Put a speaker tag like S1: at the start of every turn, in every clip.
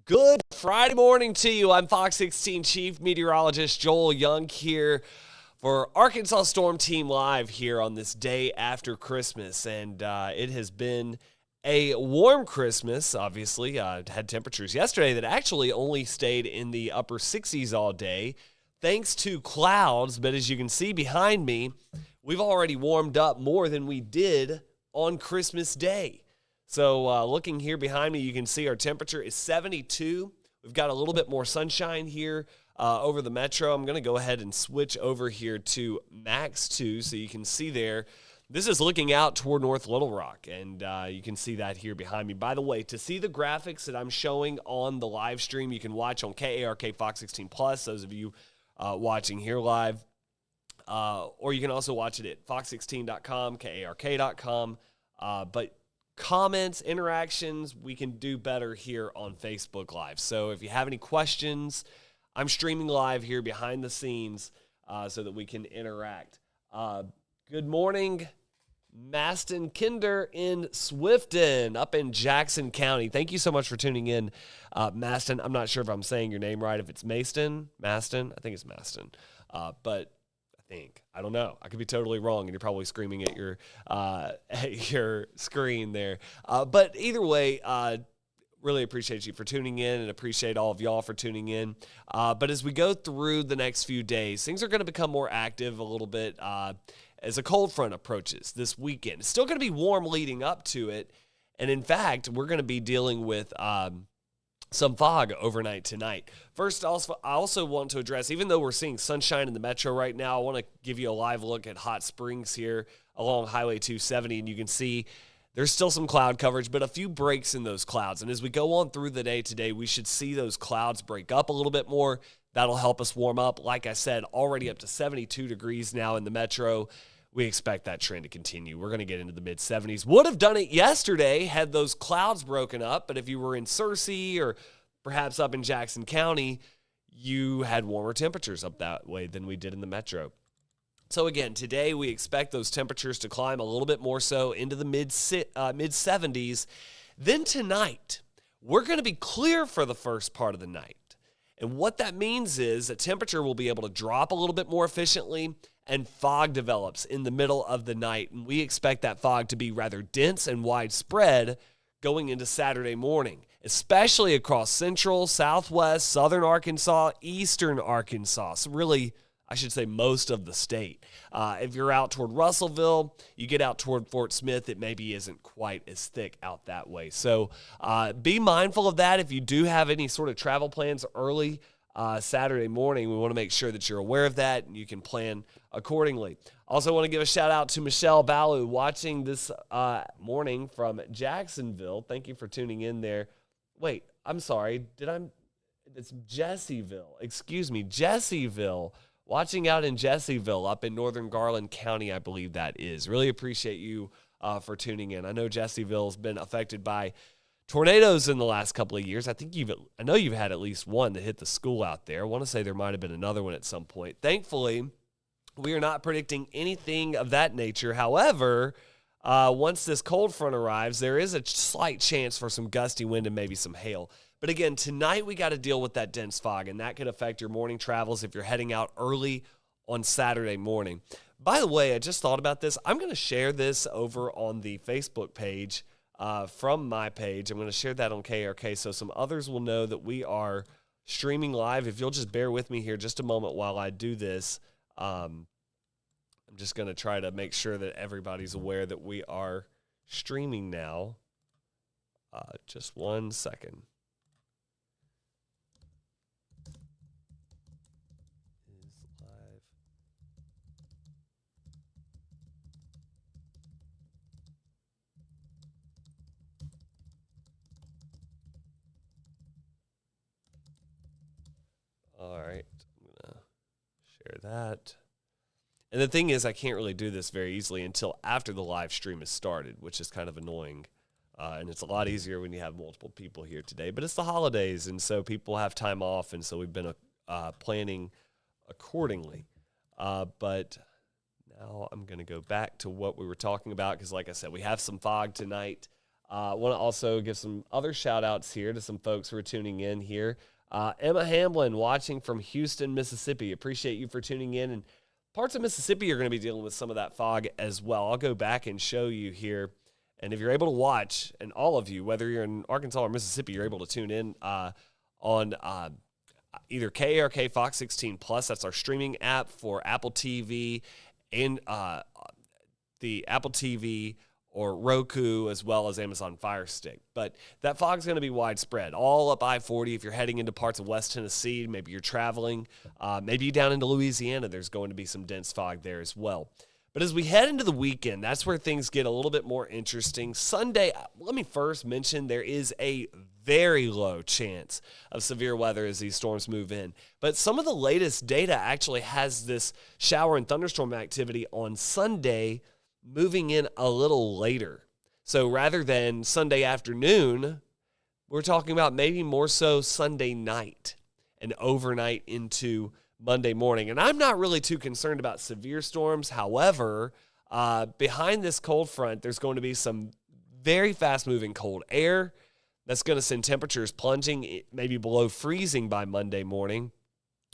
S1: Good Friday morning to you. I'm Fox 16 Chief Meteorologist Joel Young here for Arkansas Storm Team Live here on this day after Christmas. And it has been a warm Christmas, obviously. Had temperatures yesterday that actually only stayed in the upper 60s all day thanks to clouds. But as you can see behind me, we've already warmed up more than we did on Christmas Day. So looking here behind me, you can see our temperature is 72. We've got a little bit more sunshine here over the metro. I'm going to go ahead and switch over here to Max 2 so you can see there. This is looking out toward North Little Rock, and you can see that here behind me. By the way, to see the graphics that I'm showing on the live stream, you can watch on KARK Fox 16 Plus, those of you watching here live. Or you can also watch it at fox16.com, KARK.com. But comments, interactions, we can do better here on Facebook Live. So if you have any questions, I'm streaming live here behind the scenes so that we can interact. Good morning, Maston Kinder in Swifton, up in Jackson County. Thank you so much for tuning in, Maston. I'm not sure if I'm saying your name right, if it's Maston, I think it's Maston. But I don't know. I could be totally wrong, and you're probably screaming at your screen there. But either way, really appreciate you for tuning in and appreciate all of y'all for tuning in. But as we go through the next few days, things are going to become more active a little bit as a cold front approaches this weekend. It's still going to be warm leading up to it. And in fact, we're going to be dealing with some fog overnight tonight. First, I also want to address, even though we're seeing sunshine in the metro right now, I want to give you a live look at Hot Springs here along Highway 270, and you can see there's still some cloud coverage, but a few breaks in those clouds. And as we go on through the day today, we should see those clouds break up a little bit more. That'll help us warm up. Like I said, already up to 72 degrees now in the metro. We expect that trend to continue. We're going to get into the mid-70s. Would have done it yesterday had those clouds broken up, but if you were in Searcy or perhaps up in Jackson County, you had warmer temperatures up that way than we did in the metro. So again, today we expect those temperatures to climb a little bit more so into the mid-70s. Then tonight, we're going to be clear for the first part of the night. And what that means is that temperature will be able to drop a little bit more efficiently, and fog develops in the middle of the night. And we expect that fog to be rather dense and widespread going into Saturday morning, especially across central, southwest, southern Arkansas, eastern Arkansas. So really, I should say most of the state. If you're out toward Russellville, you get out toward Fort Smith, it maybe isn't quite as thick out that way. So be mindful of that. If you do have any sort of travel plans early Saturday morning, we want to make sure that you're aware of that and you can plan accordingly. Also want to give a shout out to Michelle Ballew watching this morning from Jacksonville. Thank you for tuning in there. Wait, I'm sorry. It's Jessieville. Excuse me, Jessieville. Watching out in Jessieville up in northern Garland County, I believe that is. Really appreciate you for tuning in. I know Jessieville's been affected by tornadoes in the last couple of years. I know you've had at least one that hit the school out there. I want to say there might have been another one at some point. Thankfully, we are not predicting anything of that nature. However, once this cold front arrives, there is a slight chance for some gusty wind and maybe some hail. But again, tonight we got to deal with that dense fog, and that could affect your morning travels if you're heading out early on Saturday morning. By the way, I just thought about this. I'm going to share this over on the Facebook page from my page. I'm going to share that on KRK so some others will know that we are streaming live. If you'll just bear with me here just a moment while I do this. I'm just going to try to make sure that everybody's aware that we are streaming now. Just 1 second. Is live. All right. I'm going to share that. And the thing is, I can't really do this very easily until after the live stream is started, which is kind of annoying. And it's a lot easier when you have multiple people here today. But it's the holidays, and so people have time off, and so we've been planning accordingly. But now I'm going to go back to what we were talking about because, like I said, we have some fog tonight. I want to also give some other shout outs here to some folks who are tuning in here. Emma Hamlin watching from Houston, Mississippi. Appreciate you for tuning in. And parts of Mississippi are going to be dealing with some of that fog as well. I'll go back and show you here. And if you're able to watch, and all of you, whether you're in Arkansas or Mississippi, you're able to tune in on either KARK Fox 16 Plus. That's our streaming app for Apple TV and the Apple TV or Roku, as well as Amazon Fire Stick. But that fog's going to be widespread, all up I-40. If you're heading into parts of West Tennessee, maybe you're traveling, maybe down into Louisiana, there's going to be some dense fog there as well. But as we head into the weekend, that's where things get a little bit more interesting. Sunday, let me first mention there is a very low chance of severe weather as these storms move in. But some of the latest data actually has this shower and thunderstorm activity on Sunday moving in a little later. So rather than Sunday afternoon, we're talking about maybe more so Sunday night and overnight into Monday morning. And I'm not really too concerned about severe storms. However, behind this cold front, there's going to be some very fast-moving cold air that's going to send temperatures plunging maybe below freezing by Monday morning.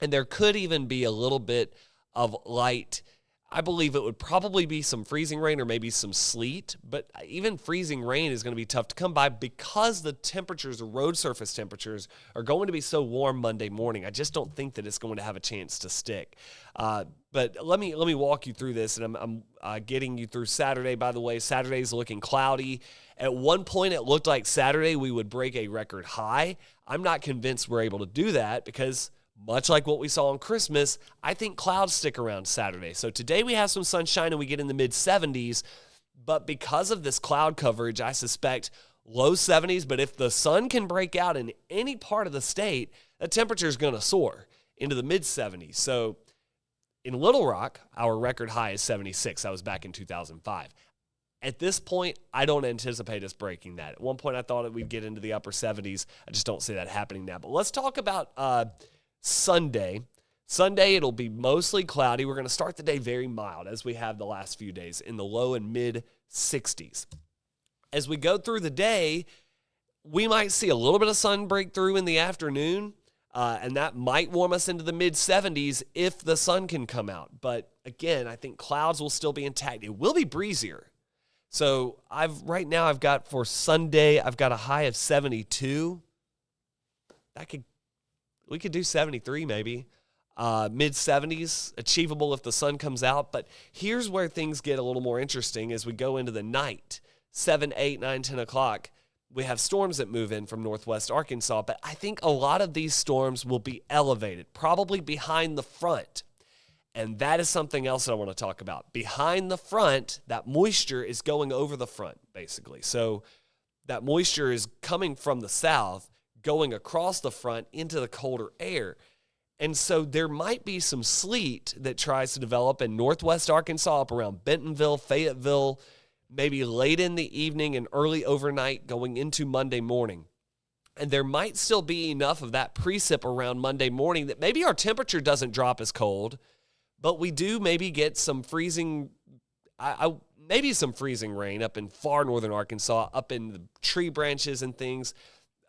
S1: And there could even be a little bit of light. I believe it would probably be some freezing rain or maybe some sleet, but even freezing rain is going to be tough to come by because the temperatures, the road surface temperatures, are going to be so warm Monday morning. I just don't think that it's going to have a chance to stick. But let me walk you through this, and I'm getting you through Saturday. By the way, Saturday's looking cloudy. At one point, it looked like Saturday we would break a record high. I'm not convinced we're able to do that because much like what we saw on Christmas, I think clouds stick around Saturday. So today we have some sunshine and we get in the mid-70s, but because of this cloud coverage, I suspect low 70s. But if the sun can break out in any part of the state, the temperature is going to soar into the mid-70s. So in Little Rock, our record high is 76. That was back in 2005. At this point, I don't anticipate us breaking that. At one point, I thought that we'd get into the upper 70s. I just don't see that happening now. But let's talk about Sunday, it'll be mostly cloudy. We're going to start the day very mild, as we have the last few days, in the low and mid-60s. As we go through the day, we might see a little bit of sun break through in the afternoon, and that might warm us into the mid-70s if the sun can come out. But again, I think clouds will still be intact. It will be breezier. So right now I've got for Sunday, I've got a high of 72. We could do 73 maybe. Mid-70s, achievable if the sun comes out. But here's where things get a little more interesting as we go into the night. 7, 8, 9, 10 o'clock, we have storms that move in from northwest Arkansas. But I think a lot of these storms will be elevated, probably behind the front. And that is something else that I want to talk about. Behind the front, that moisture is going over the front, basically. So that moisture is coming from the south, going across the front into the colder air. And so there might be some sleet that tries to develop in northwest Arkansas up around Bentonville, Fayetteville, maybe late in the evening and early overnight going into Monday morning. And there might still be enough of that precip around Monday morning that maybe our temperature doesn't drop as cold, but we do maybe get some freezing, maybe some freezing rain up in far northern Arkansas, up in the tree branches and things.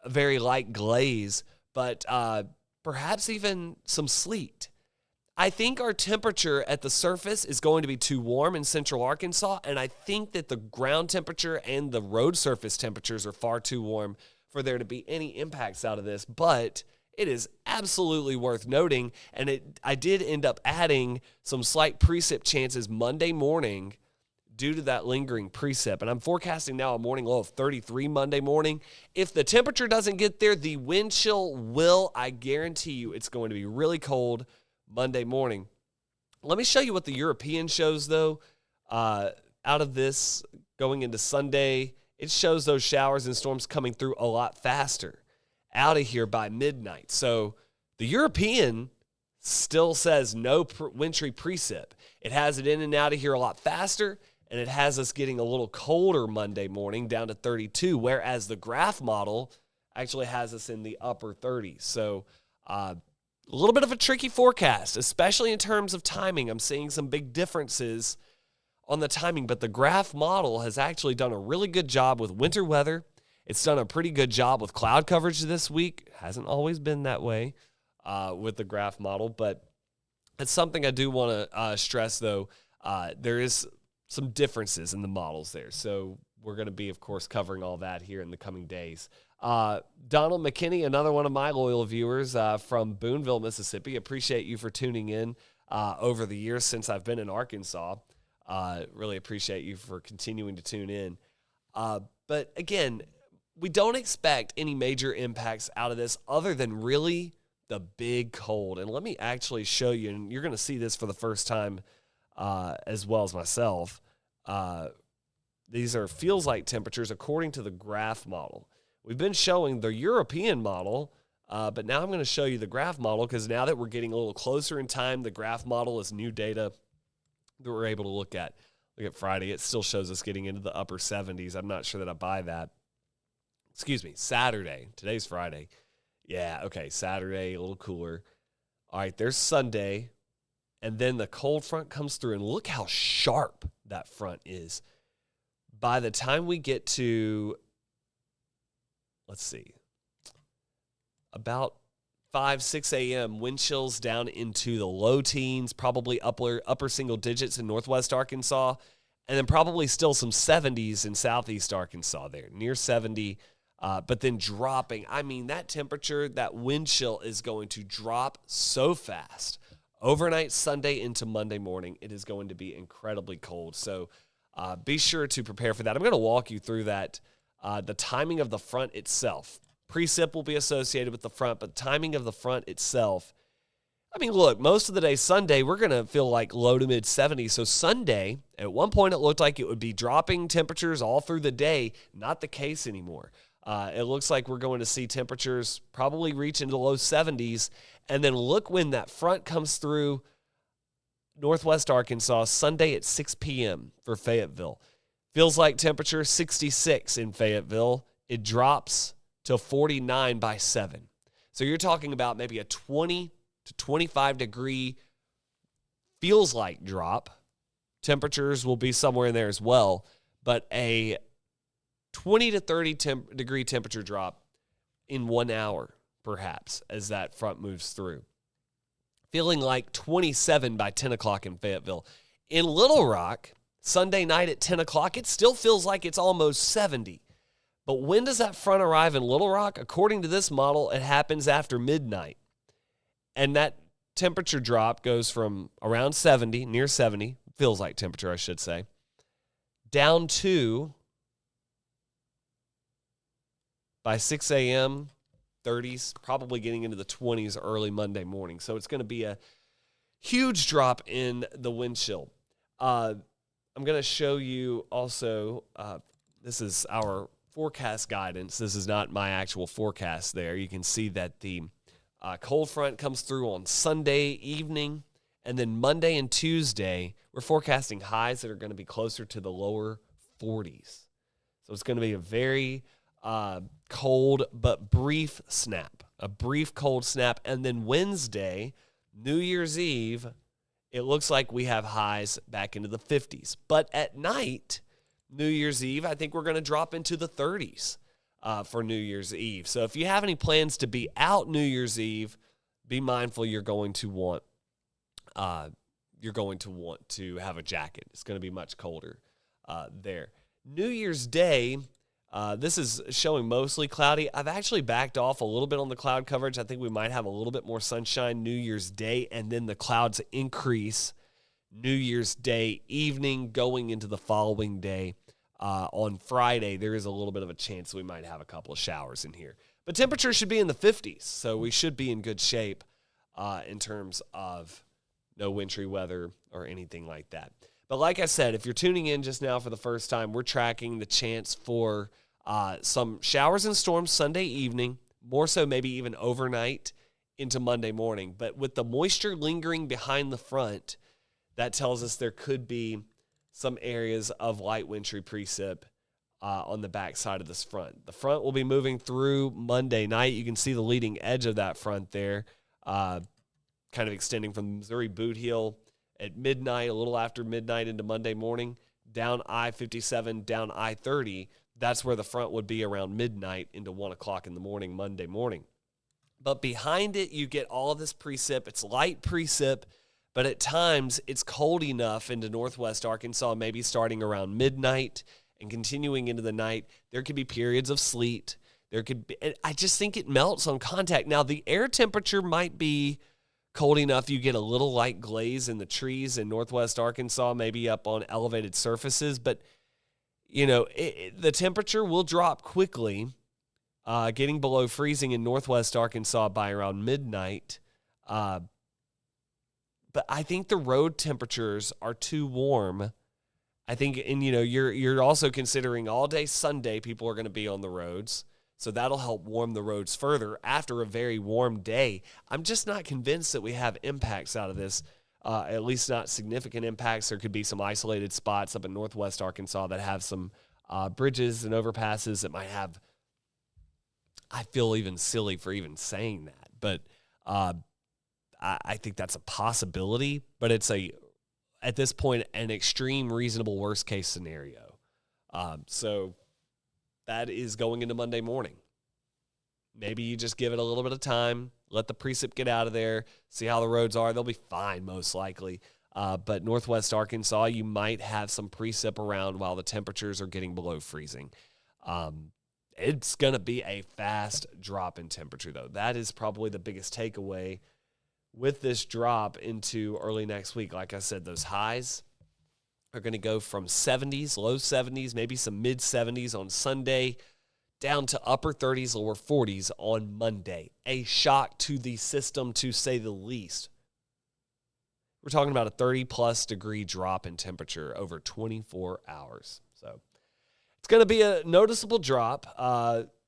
S1: A very light glaze, but perhaps even some sleet. I think our temperature at the surface is going to be too warm in central Arkansas, and I think that the ground temperature and the road surface temperatures are far too warm for there to be any impacts out of this. But it is absolutely worth noting, and I did end up adding some slight precip chances Monday morning due to that lingering precip. And I'm forecasting now a morning low of 33 Monday morning. If the temperature doesn't get there, the wind chill will. I guarantee you it's going to be really cold Monday morning. Let me show you what the European shows, though, out of this going into Sunday. It shows those showers and storms coming through a lot faster out of here by midnight. So the European still says no wintry precip. It has it in and out of here a lot faster, and it has us getting a little colder Monday morning down to 32, whereas the graph model actually has us in the upper 30s. So a little bit of a tricky forecast, especially in terms of timing. I'm seeing some big differences on the timing, but the graph model has actually done a really good job with winter weather. It's done a pretty good job with cloud coverage this week. Hasn't always been that way with the graph model, but it's something I do want to stress, though. There is some differences in the models there, so we're going to be, of course, covering all that here in the coming days. Donald McKinney, another one of my loyal viewers from Boonville, Mississippi. Appreciate you for tuning in over the years since I've been in Arkansas. Really appreciate you for continuing to tune in. But again, we don't expect any major impacts out of this other than really the big cold. And let me actually show you, and you're going to see this for the first time as well as myself. These are feels-like temperatures according to the graph model. We've been showing the European model, but now I'm going to show you the graph model because now that we're getting a little closer in time, the graph model is new data that we're able to look at. Look at Friday. It still shows us getting into the upper 70s. I'm not sure that I buy that. Excuse me, Saturday. Today's Friday. Yeah, okay, Saturday, a little cooler. All right, there's Sunday, and then the cold front comes through, and look how sharp that front is. By the time we get to, let's see, about 5, 6 a.m., wind chills down into the low teens, probably upper single digits in northwest Arkansas, and then probably still some 70s in southeast Arkansas there, near 70, but then dropping. I mean, that temperature, that wind chill is going to drop so fast. Overnight Sunday into Monday morning, it is going to be incredibly cold. So be sure to prepare for that. I'm going to walk you through that, the timing of the front itself. Precip will be associated with the front, but timing of the front itself, I mean, look, most of the day Sunday, we're going to feel like low to mid 70s. So Sunday, at one point it looked like it would be dropping temperatures all through the day. Not the case anymore. It looks like we're going to see temperatures probably reach into the low 70s. And then look when that front comes through northwest Arkansas, Sunday at 6 p.m. for Fayetteville. Feels like temperature 66 in Fayetteville. It drops to 49 by 7. So you're talking about maybe a 20 to 25 degree feels like drop. Temperatures will be somewhere in there as well, but a 20 to 30 degree temperature drop in 1 hour, perhaps, as that front moves through. Feeling like 27 by 10 o'clock in Fayetteville. In Little Rock, Sunday night at 10 o'clock, it still feels like it's almost 70. But when does that front arrive in Little Rock? According to this model, it happens after midnight. And that temperature drop goes from around 70, near 70, feels like temperature, I should say, down to, by 6 a.m., 30s, probably getting into the 20s early Monday morning. So it's going to be a huge drop in the wind chill. I'm going to show you also, this is our forecast guidance. This is not my actual forecast there. You can see that the cold front comes through on Sunday evening, and then Monday and Tuesday, we're forecasting highs that are going to be closer to the lower 40s. So it's going to be a very cold but brief snap, a brief cold snap. And then Wednesday, New Year's Eve, it looks like we have highs back into the 50s. But at night, New Year's Eve, I think we're going to drop into the 30s for New Year's Eve. So if you have any plans to be out New Year's Eve, be mindful you're going to want to have a jacket. It's going to be much colder there. New Year's Day, this is showing mostly cloudy. I've actually backed off a little bit on the cloud coverage. I think we might have a little bit more sunshine New Year's Day, and then the clouds increase New Year's Day evening going into the following day. On Friday, there is a little bit of a chance we might have a couple of showers in here. But temperatures should be in the 50s, so we should be in good shape in terms of no wintry weather or anything like that. But like I said, if you're tuning in just now for the first time, we're tracking the chance for some showers and storms Sunday evening, more so maybe even overnight into Monday morning. But with the moisture lingering behind the front, that tells us there could be some areas of light wintry precip on the back side of this front. The front will be moving through Monday night. You can see the leading edge of that front there, kind of extending from Missouri Boot Heel at midnight, a little after midnight into Monday morning, down I-57, down I-30. That's where the front would be around midnight into 1 o'clock in the morning, Monday morning. But behind it, you get all of this precip. It's light precip, but at times it's cold enough into northwest Arkansas, maybe starting around midnight and continuing into the night. There could be periods of sleet. There could be, I just think it melts on contact. Now, the air temperature might be cold enough you get a little light glaze in the trees in northwest Arkansas, maybe up on elevated surfaces, but the temperature will drop quickly, getting below freezing in northwest Arkansas by around midnight. But I think the road temperatures are too warm. I think, and you're also considering all day Sunday people are going to be on the roads, so that'll help warm the roads further after a very warm day. I'm just not convinced that we have impacts out of this. At least not significant impacts. There could be some isolated spots up in northwest Arkansas that have some bridges and overpasses that might have, I feel even silly for even saying that, but I think that's a possibility, but it's at this point, an extreme reasonable worst case scenario. So that is going into Monday morning. Maybe you just give it a little bit of time, let the precip get out of there, see how the roads are. They'll be fine, most likely. But northwest Arkansas, you might have some precip around while the temperatures are getting below freezing. It's going to be a fast drop in temperature, though. That is probably the biggest takeaway with this drop into early next week. Like I said, those highs are going to go from 70s, low 70s, maybe some mid 70s on Sunday, down to upper 30s, lower 40s on Monday. A shock to the system, to say the least. We're talking about a 30-plus degree drop in temperature over 24 hours. So it's going to be a noticeable drop.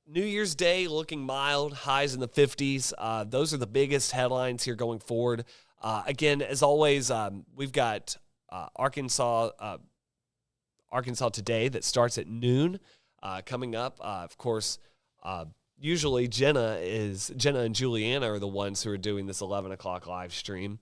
S1: New Year's Day looking mild, highs in the 50s. Those are the biggest headlines here going forward. Again, as always, we've got Arkansas Today that starts at noon. Coming up, of course, usually Jenna and Juliana are the ones who are doing this 11 o'clock live stream.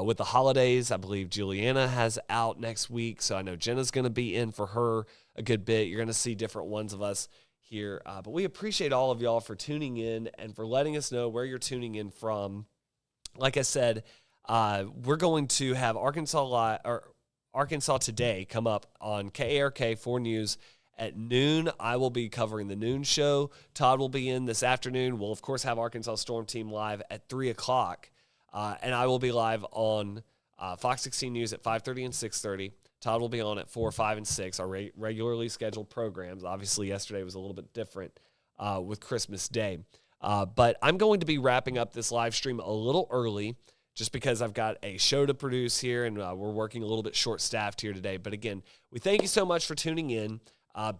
S1: With the holidays, I believe Juliana has out next week, so I know Jenna's going to be in for her a good bit. You're going to see different ones of us here. But we appreciate all of y'all for tuning in and for letting us know where you're tuning in from. Like I said, we're going to have Arkansas Today come up on KARK 4 News at noon. I will be covering the noon show. Todd will be in this afternoon. We'll, of course, have Arkansas Storm Team live at 3 o'clock. And I will be live on Fox 16 News at 5:30 and 6:30. Todd will be on at 4, 5, and 6, our regularly scheduled programs. Obviously, yesterday was a little bit different with Christmas Day. But I'm going to be wrapping up this live stream a little early just because I've got a show to produce here, and we're working a little bit short-staffed here today. But again, we thank you so much for tuning in.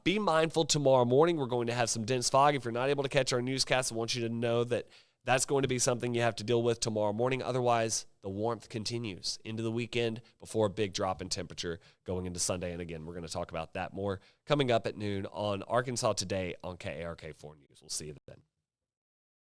S1: Be mindful tomorrow morning. We're going to have some dense fog. If you're not able to catch our newscast, I want you to know that that's going to be something you have to deal with tomorrow morning. Otherwise, the warmth continues into the weekend before a big drop in temperature going into Sunday. And again, we're going to talk about that more coming up at noon on Arkansas Today on KARK 4 News. We'll see you then.